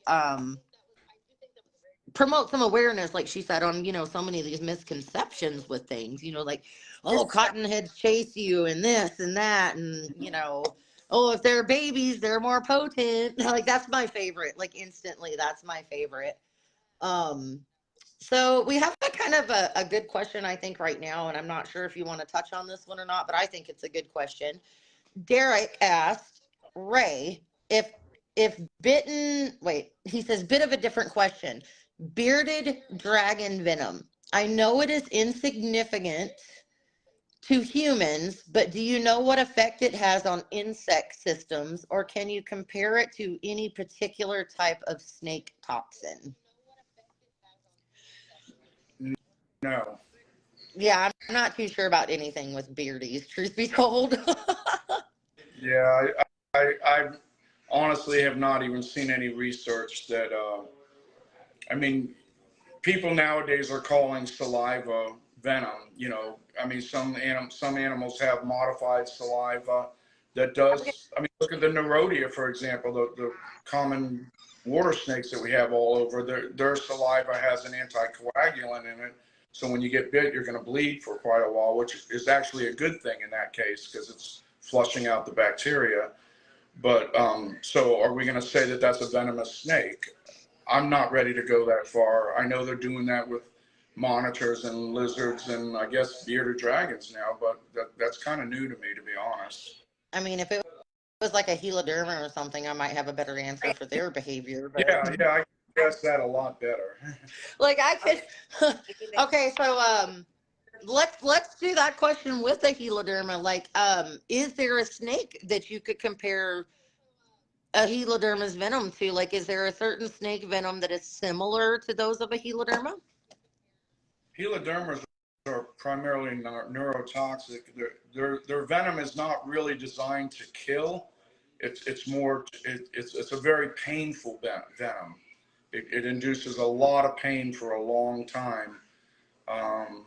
promote some awareness, like she said, on, you know, so many of these misconceptions with things, you know, like, oh, Just cottonheads chase you and this and that. And, you know, oh, if they're babies, they're more potent. Like, that's my favorite. Like, instantly, that's my favorite. Um, so we have a kind of a good question, I think, right now. And I'm not sure if you want to touch on this one or not, but I think it's a good question. Derek asked Ray if bitten, wait, he says bit of a different question. Bearded dragon venom. I know it is insignificant to humans, but do you know what effect it has on insect systems, or can you compare it to any particular type of snake toxin? No. Yeah, I'm not too sure about anything with beardies, truth be told. Yeah, I honestly have not even seen any research that, I mean, people nowadays are calling saliva venom. You know, I mean, some animals have modified saliva that does. I mean, look at the Nerodia, for example, the common water snakes that we have all over. Their saliva has an anticoagulant in it. So when you get bit, you're going to bleed for quite a while, which is actually a good thing in that case because it's flushing out the bacteria. But so are we going to say that that's a venomous snake? I'm not ready to go that far. I know they're doing that with monitors and lizards and I guess bearded dragons now, but that's kind of new to me, to be honest. I mean, if it was like a heloderma or something, I might have a better answer for their behavior, but Yeah, I guess that a lot better. like I okay. could okay, so let's do that question with a heloderma. Like, is there a snake that you could compare a heloderma's venom to? Like, is there a certain snake venom that is similar to those of a heloderma? Helodermas are primarily neurotoxic. Their venom is not really designed to kill. It's more it's a very painful venom. It induces a lot of pain for a long time. Um,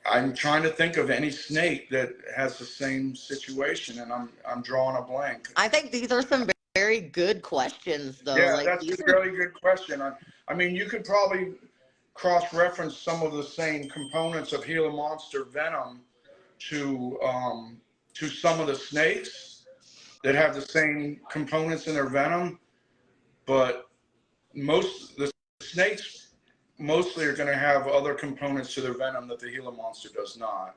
I'm trying to think of any snake that has the same situation, and I'm drawing a blank. I think these are some very good questions, though. Yeah, Like that's these a are, really good question. I mean, you could probably cross-reference some of the same components of Gila monster venom to some of the snakes that have the same components in their venom, but most the snakes mostly are going to have other components to their venom that the Gila monster does not.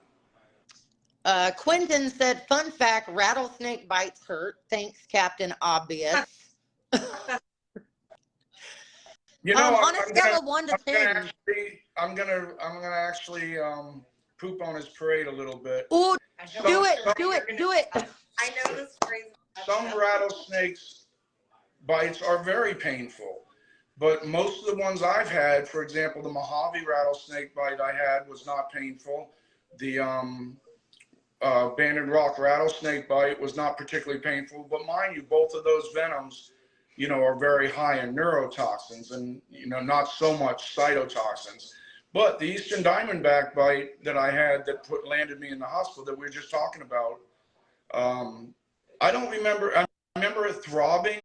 Quentin said, "Fun fact: rattlesnake bites hurt. Thanks, Captain Obvious." You know, On a scale of 1 to 10, I'm gonna actually poop on his parade a little bit. oh, Some do it. I know this phrase. some rattlesnakes bites are very painful. But most of the ones I've had, for example, the Mojave rattlesnake bite I had was not painful. The Banded Rock rattlesnake bite was not particularly painful. But mind you, both of those venoms, you know, are very high in neurotoxins and, you know, not so much cytotoxins. But the Eastern Diamondback bite that I had that landed me in the hospital that we were just talking about, I don't remember. I remember it throbbing.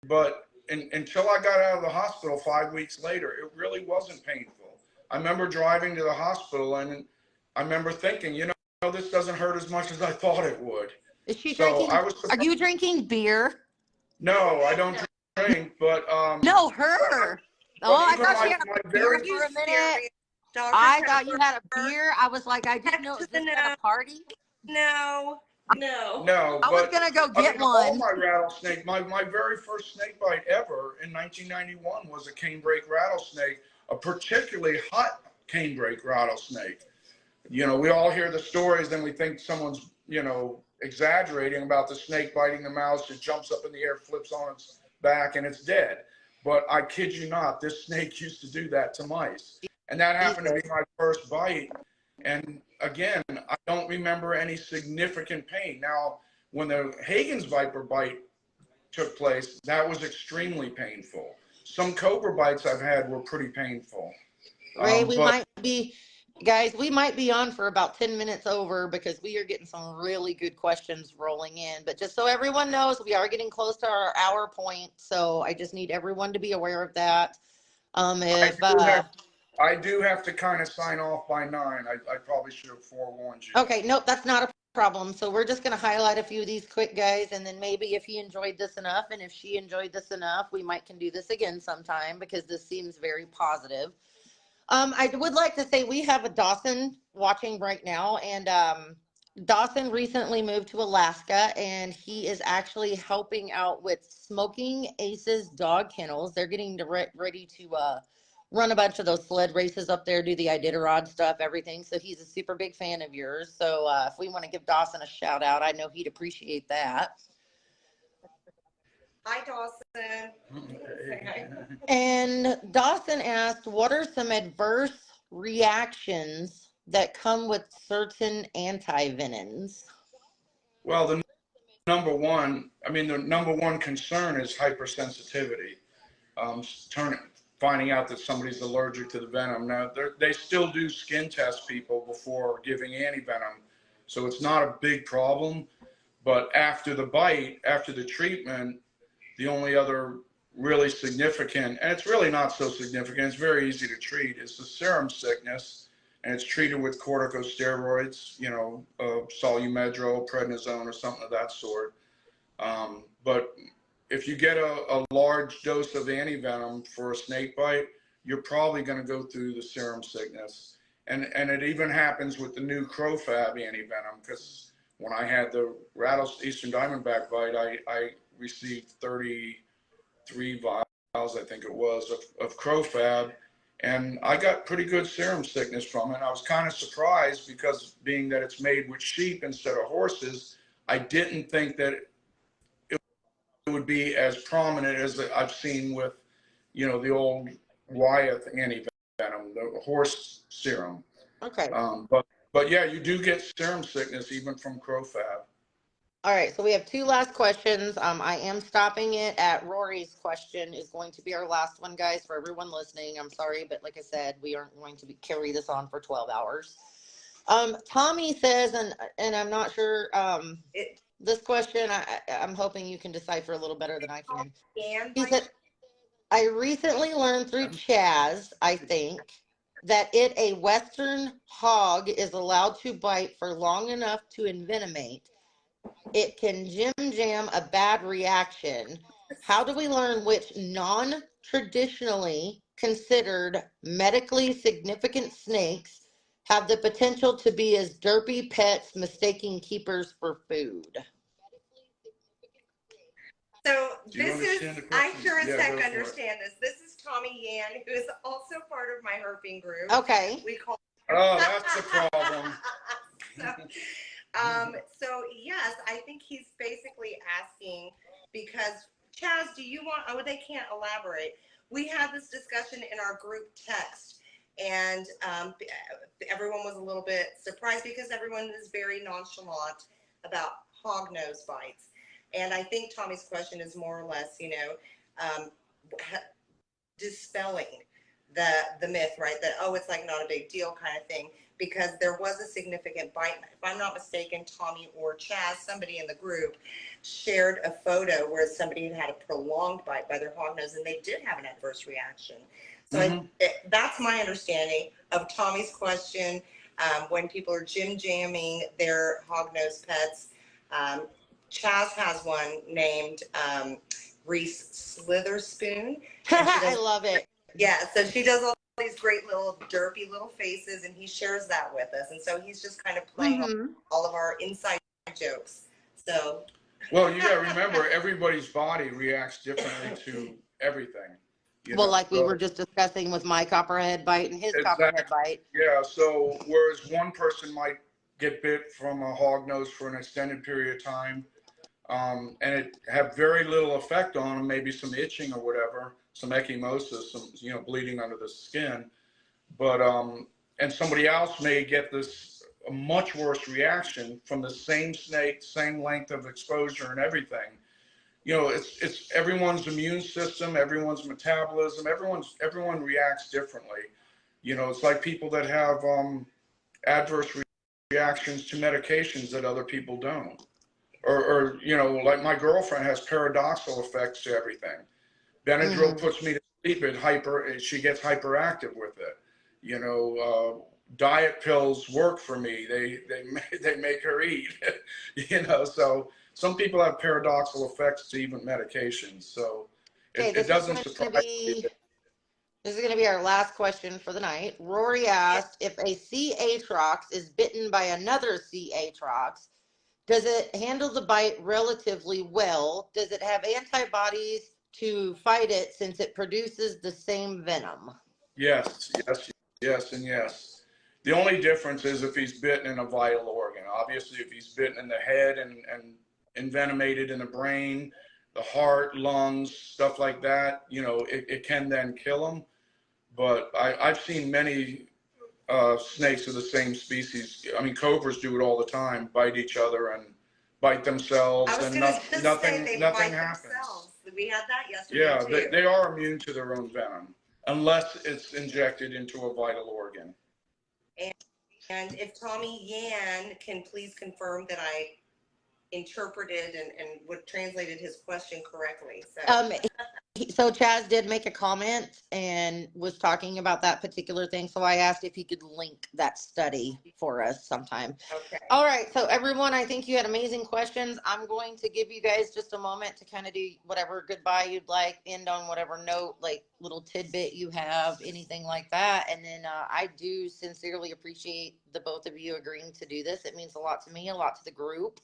but until I got out of the hospital 5 weeks later, it really wasn't painful. I remember driving to the hospital and I remember thinking, this doesn't hurt as much as I thought it would. Is she So drinking? I was Are you drinking beer? No, I don't drink, but No, her. but Oh, I even thought she my, had my a beer very Are you for a minute. serious? Dr. I thought you Pepper? had a beer. I was like, I didn't know it was this kind of party. No. no, I was but gonna go get all one. my rattlesnake, my very first snake bite ever in 1991 was a canebrake rattlesnake, a particularly hot canebrake rattlesnake. We all hear the stories, then we think someone's, exaggerating about the snake biting the mouse. It jumps up in the air, flips on its back, and it's dead. But I kid you not, this snake used to do that to mice. And that happened to be my first bite. And again, I don't remember any significant pain. Now, when the Hagen's viper bite took place, that was extremely painful. Some cobra bites I've had were pretty painful. Ray, But guys, we might be on for about 10 minutes over because we are getting some really good questions rolling in. But just so everyone knows, we are getting close to our hour point. So I just need everyone to be aware of that. I do have to kind of sign off by 9. I probably should have forewarned you. Okay, nope, that's not a problem. So we're just going to highlight a few of these quick guys, and then maybe if he enjoyed this enough and if she enjoyed this enough, we might can do this again sometime because this seems very positive. I would like to say we have a Dawson watching right now, and Dawson recently moved to Alaska, and he is actually helping out with Smoking Aces dog kennels. They're getting ready to run a bunch of those sled races up there, do the Iditarod stuff, everything. So he's a super big fan of yours. So if we want to give Dawson a shout out, I know he'd appreciate that. Hi, Dawson. And Dawson asked, what are some adverse reactions that come with certain antivenoms? Well, the number one concern is hypersensitivity. Finding out that somebody's allergic to the venom. Now, they still do skin test people before giving antivenom, so it's not a big problem. But after the bite, after the treatment, the only other really significant, and it's really not so significant, it's very easy to treat, is the serum sickness, and it's treated with corticosteroids, Solumedrol, prednisone, or something of that sort. But if you get a large dose of antivenom for a snake bite, you're probably going to go through the serum sickness. And it even happens with the new Crofab antivenom, because when I had the Eastern Diamondback bite, I received 33 vials, I think it was, of Crofab, and I got pretty good serum sickness from it. I was kind of surprised because being that it's made with sheep instead of horses, I didn't think that it would be as prominent as I've seen with, the old Wyeth antivenom, the horse serum. Okay. But yeah, you do get serum sickness even from Crofab. All right, so we have 2 last questions. I am stopping it at Rory's question is going to be our last one, guys, for everyone listening. I'm sorry, but like I said, we aren't going to carry this on for 12 hours. Tommy says, and I'm not sure, this question, I'm hoping you can decipher a little better than I can. He said, I recently learned through Chaz, I think, that a Western hog is allowed to bite for long enough to envenomate. It can jam a bad reaction. How do we learn which non-traditionally considered medically significant snakes have the potential to be as derpy pets, mistaking keepers for food? So I sure as heck understand this. This is Tommy Yan, who is also part of my herping group. Okay. We call. Oh, that's the problem. So yes, I think he's basically asking because Chaz, do you want? Oh, they can't elaborate. We had this discussion in our group text, and everyone was a little bit surprised because everyone is very nonchalant about hog nose bites. And I think Tommy's question is more or less, dispelling the myth, right? That, oh, it's like not a big deal kind of thing, because there was a significant bite. If I'm not mistaken, Tommy or Chaz, somebody in the group, shared a photo where somebody had had a prolonged bite by their hognose, and they did have an adverse reaction. So that's my understanding of Tommy's question. When people are gym jamming their hognose pets, Chaz has one named Reese Slitherspoon. I love it. Yeah, so she does all these great little derpy little faces, and he shares that with us. And so he's just kind of playing on all of our inside jokes. So, well, you got to remember, everybody's body reacts differently to everything. Well, like we were just discussing with my copperhead bite and his copperhead bite. Yeah, so whereas one person might get bit from a hog nose for an extended period of time, and it have very little effect on them, maybe some itching or whatever, some ecchymosis, some, you know, bleeding under the skin. But, and somebody else may get this a much worse reaction from the same snake, same length of exposure and everything. You know, it's everyone's immune system, everyone's metabolism, everyone reacts differently. You know, it's like people that have adverse reactions to medications that other people don't. Or, you know, like my girlfriend has paradoxical effects to everything. Benadryl puts me to sleep, she gets hyperactive with it. You know, diet pills work for me. They make her eat, you know, so some people have paradoxical effects to even medications. So it doesn't surprise me. This is going to be our last question for the night. Rory asked, if a C. atrox is bitten by another C. atrox, does it handle the bite relatively well? Does it have antibodies to fight it since it produces the same venom? Yes, and yes. The only difference is if he's bitten in a vital organ. Obviously, if he's bitten in the head and envenomated in the brain, the heart, lungs, stuff like that, you know, it can then kill him. But I've seen many snakes of the same species. I mean, cobras do it all the time, bite each other and bite themselves, and nothing happens. Themselves. We had that yesterday too. Yeah, they are immune to their own venom, unless it's injected into a vital organ. And if Tommy Yan can please confirm that I interpreted and would translated his question correctly. So Chaz did make a comment and was talking about that particular thing. So I asked if he could link that study for us sometime. Okay. All right. So everyone, I think you had amazing questions. I'm going to give you guys just a moment to kind of do whatever goodbye you'd like, end on whatever note, like little tidbit you have, anything like that. And then I do sincerely appreciate the both of you agreeing to do this. It means a lot to me, a lot to the group.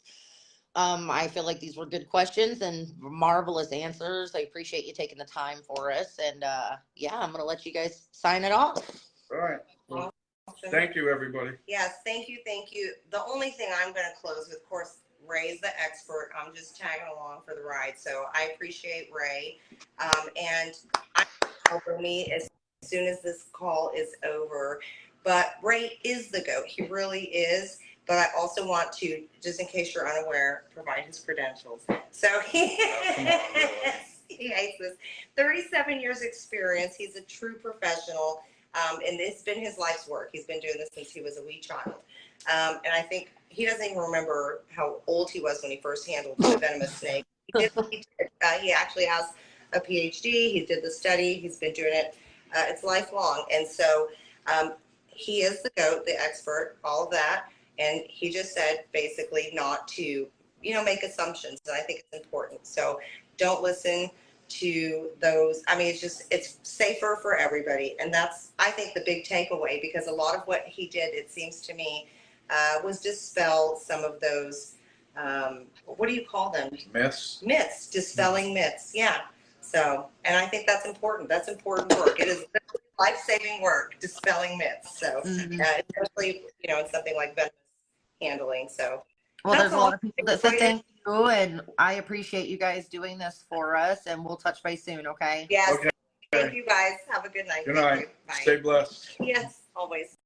I feel like these were good questions and marvelous answers. I appreciate you taking the time for us. And yeah, I'm going to let you guys sign it off. All right. Well, awesome. Thank you, everybody. Yes, thank you. The only thing I'm going to close with, of course, Ray's the expert. I'm just tagging along for the ride. So I appreciate Ray. And I will meet as soon as this call is over. But Ray is the GOAT. He really is. But I also want to, just in case you're unaware, provide his credentials. So he hates this. 37 years experience. He's a true professional. And it's been his life's work. He's been doing this since he was a wee child. And I think he doesn't even remember how old he was when he first handled a venomous snake. He actually has a PhD. He did the study. He's been doing it. It's lifelong. And so he is the GOAT, the expert, all of that. And he just said basically not to, make assumptions. And I think it's important. So don't listen to those. I mean, it's safer for everybody. And that's, I think, the big takeaway, because a lot of what he did, it seems to me, was dispel some of those, what do you call them? Myths, dispelling myths. Yeah. So, and I think that's important. That's important work. It is life-saving work, dispelling myths. So, especially, in something like venomous handling. So, well, there's a lot of people that say thank you, and I appreciate you guys doing this for us, and we'll touch base soon. Okay. Yes. Okay. Thank you guys. Have a good night. Good night. Stay blessed. Yes, always.